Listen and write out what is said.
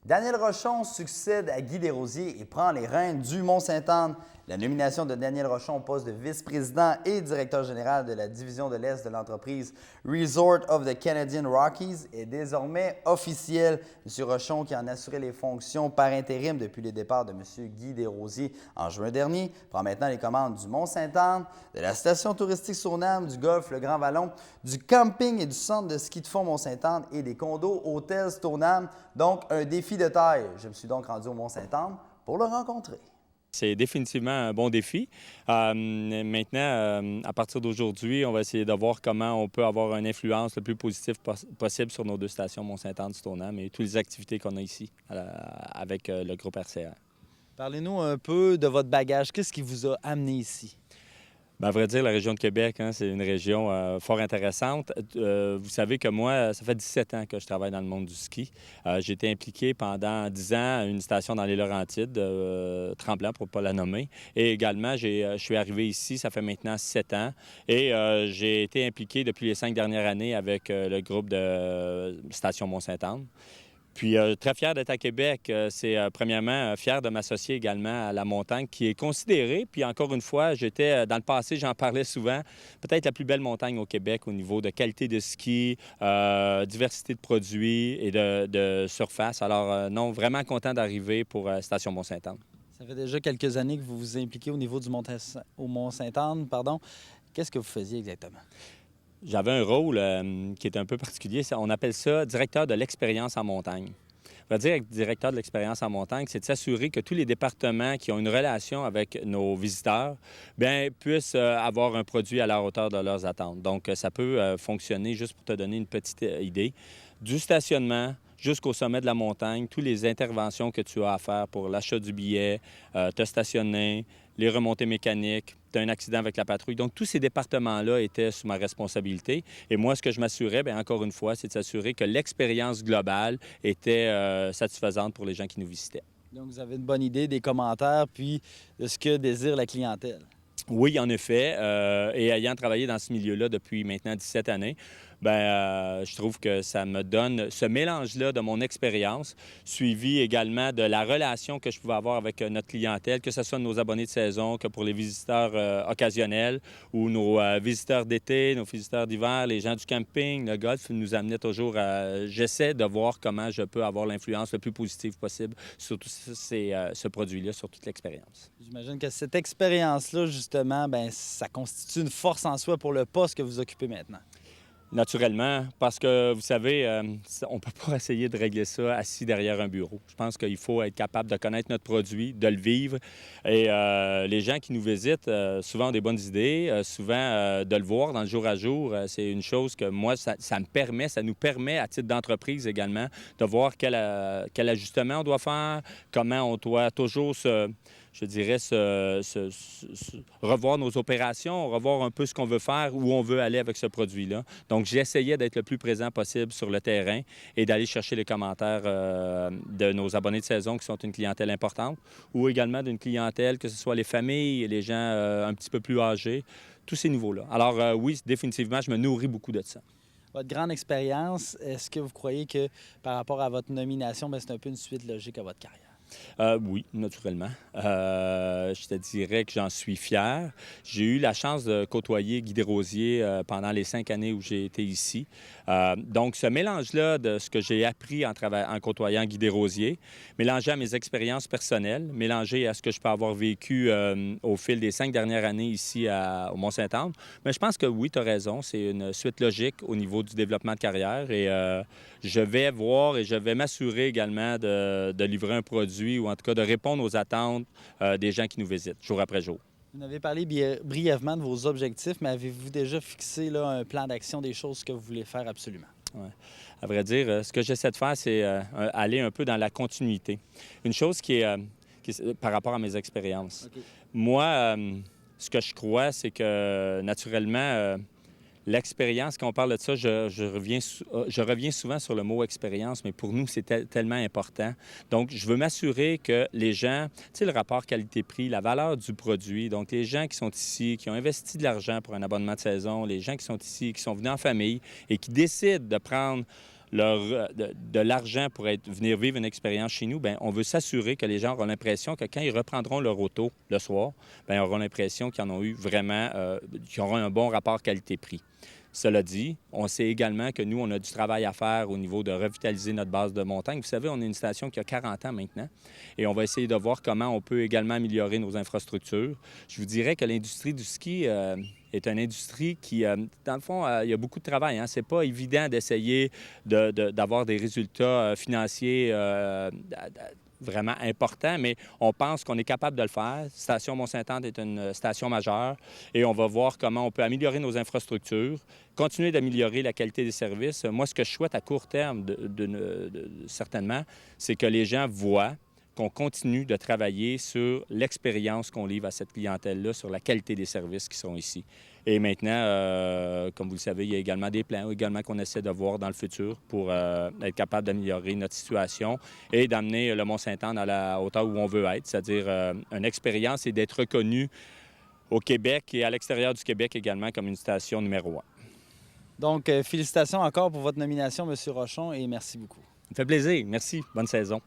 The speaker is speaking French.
Daniel Rochon succède à Guy Desrosiers et prend les rênes du Mont-Sainte-Anne. La nomination de Daniel Rochon au poste de vice-président et directeur général de la division de l'Est de l'entreprise Resort of the Canadian Rockies est désormais officielle. M. Rochon, qui en assurait les fonctions par intérim depuis le départ de M. Guy Desrosiers en juin dernier, prend maintenant les commandes du Mont-Sainte-Anne, de la station touristique Saunam, du golf Le Grand Vallon, du camping et du centre de ski de fond Mont-Sainte-Anne et des condos hôtels Stoneham. Donc, un défi de taille. Je me suis donc rendu au Mont-Sainte-Anne pour le rencontrer. C'est définitivement un bon défi. Maintenant, à partir d'aujourd'hui, on va essayer de voir comment on peut avoir une influence le plus positive possible sur nos deux stations, Mont-Sainte-Anne-Stoneham, et toutes les activités qu'on a ici avec le groupe RCR. Parlez-nous un peu de votre bagage. Qu'est-ce qui vous a amené ici? Bien, à vrai dire, la région de Québec, c'est une région fort intéressante. Vous savez que moi, ça fait 17 ans que je travaille dans le monde du ski. J'ai été impliqué pendant 10 ans à une station dans les Laurentides, Tremblant pour ne pas la nommer. Et également, je suis arrivé ici, ça fait maintenant 7 ans. Et j'ai été impliqué depuis les 5 dernières années avec le groupe de Station Mont-Sainte-Anne. Puis très fier d'être à Québec. C'est premièrement fier de m'associer également à la montagne qui est considérée. Puis encore une fois, dans le passé, j'en parlais souvent, peut-être la plus belle montagne au Québec au niveau de qualité de ski, diversité de produits et de surface. Alors non, vraiment content d'arriver pour Station Mont-Sainte-Anne. Ça fait déjà quelques années que vous vous impliquez au niveau du Mont-Sainte-Anne. Qu'est-ce que vous faisiez exactement? J'avais un rôle qui est un peu particulier. On appelle ça directeur de l'expérience en montagne. On va dire directeur de l'expérience en montagne, c'est de s'assurer que tous les départements qui ont une relation avec nos visiteurs bien, puissent avoir un produit à la hauteur de leurs attentes. Donc, ça peut fonctionner, juste pour te donner une petite idée, du stationnement jusqu'au sommet de la montagne, toutes les interventions que tu as à faire pour l'achat du billet, te stationner, les remontées mécaniques, tu as un accident avec la patrouille. Donc, tous ces départements-là étaient sous ma responsabilité. Et moi, ce que je m'assurais, bien, encore une fois, c'est de s'assurer que l'expérience globale était satisfaisante pour les gens qui nous visitaient. Donc, vous avez une bonne idée des commentaires puis de ce que désire la clientèle. Oui, en effet. Et ayant travaillé dans ce milieu-là depuis maintenant 17 années, bien, je trouve que ça me donne ce mélange-là de mon expérience, suivi également de la relation que je pouvais avoir avec notre clientèle, que ce soit nos abonnés de saison, que pour les visiteurs occasionnels ou nos visiteurs d'été, nos visiteurs d'hiver, les gens du camping, le golf, nous amenait toujours à... J'essaie de voir comment je peux avoir l'influence le plus positive possible sur tout ce produit-là, sur toute l'expérience. J'imagine que cette expérience-là, justement, bien, ça constitue une force en soi pour le poste que vous occupez maintenant. Naturellement, parce que, vous savez, on ne peut pas essayer de régler ça assis derrière un bureau. Je pense qu'il faut être capable de connaître notre produit, de le vivre. Et les gens qui nous visitent, souvent ont des bonnes idées, souvent de le voir dans le jour à jour. C'est une chose que moi, ça nous permet, à titre d'entreprise également, de voir quel ajustement on doit faire, comment on doit toujours revoir nos opérations, revoir un peu ce qu'on veut faire, où on veut aller avec ce produit-là. Donc, j'essayais d'être le plus présent possible sur le terrain et d'aller chercher les commentaires de nos abonnés de saison qui sont une clientèle importante ou également d'une clientèle, que ce soit les familles et les gens un petit peu plus âgés, tous ces niveaux-là. Alors, oui, définitivement, je me nourris beaucoup de ça. Votre grande expérience, est-ce que vous croyez que par rapport à votre nomination, bien, c'est un peu une suite logique à votre carrière? Oui, naturellement. Je te dirais que j'en suis fier. J'ai eu la chance de côtoyer Guy Desrosiers pendant les 5 années où j'ai été ici. Donc, ce mélange-là de ce que j'ai appris en côtoyant Guy Desrosiers, mélangé à mes expériences personnelles, mélangé à ce que je peux avoir vécu au fil des 5 dernières années ici au Mont-Sainte-Anne, mais je pense que oui, tu as raison, c'est une suite logique au niveau du développement de carrière et je vais voir et je vais m'assurer également de livrer un produit ou en tout cas de répondre aux attentes des gens qui nous visitent jour après jour. Vous avez parlé brièvement de vos objectifs, mais avez-vous déjà fixé là, un plan d'action des choses que vous voulez faire absolument? Ouais. À vrai dire, ce que j'essaie de faire, c'est aller un peu dans la continuité. Une chose qui est par rapport à mes expériences. Okay. Moi, ce que je crois, c'est que naturellement, l'expérience, quand on parle de ça, je reviens souvent sur le mot expérience, mais pour nous, c'est tellement important. Donc, je veux m'assurer que les gens, tu sais, le rapport qualité-prix, la valeur du produit, donc les gens qui sont ici, qui ont investi de l'argent pour un abonnement de saison, les gens qui sont ici, qui sont venus en famille et qui décident de prendre de l'argent pour venir vivre une expérience chez nous, bien, on veut s'assurer que les gens auront l'impression que quand ils reprendront leur auto le soir, bien, ils auront l'impression qu'ils en ont eu vraiment, qu'ils auront un bon rapport qualité-prix. Cela dit, on sait également que nous, on a du travail à faire au niveau de revitaliser notre base de montagne. Vous savez, on est une station qui a 40 ans maintenant et on va essayer de voir comment on peut également améliorer nos infrastructures. Je vous dirais que l'industrie du ski est une industrie qui, dans le fond, il y a beaucoup de travail. Hein? C'est pas évident d'essayer d'avoir des résultats financiers vraiment important, mais on pense qu'on est capable de le faire. Station Mont-Sainte-Anne est une station majeure et on va voir comment on peut améliorer nos infrastructures, continuer d'améliorer la qualité des services. Moi, ce que je souhaite à court terme, certainement, c'est que les gens voient qu'on continue de travailler sur l'expérience qu'on livre à cette clientèle-là, sur la qualité des services qui sont ici. Et maintenant, comme vous le savez, il y a également des plans également qu'on essaie de voir dans le futur pour être capable d'améliorer notre situation et d'amener le Mont-Sainte-Anne à la hauteur où on veut être, c'est-à-dire une expérience et d'être reconnu au Québec et à l'extérieur du Québec également comme une station numéro 1. Donc, félicitations encore pour votre nomination, M. Rochon, et merci beaucoup. Ça me fait plaisir. Merci. Bonne saison.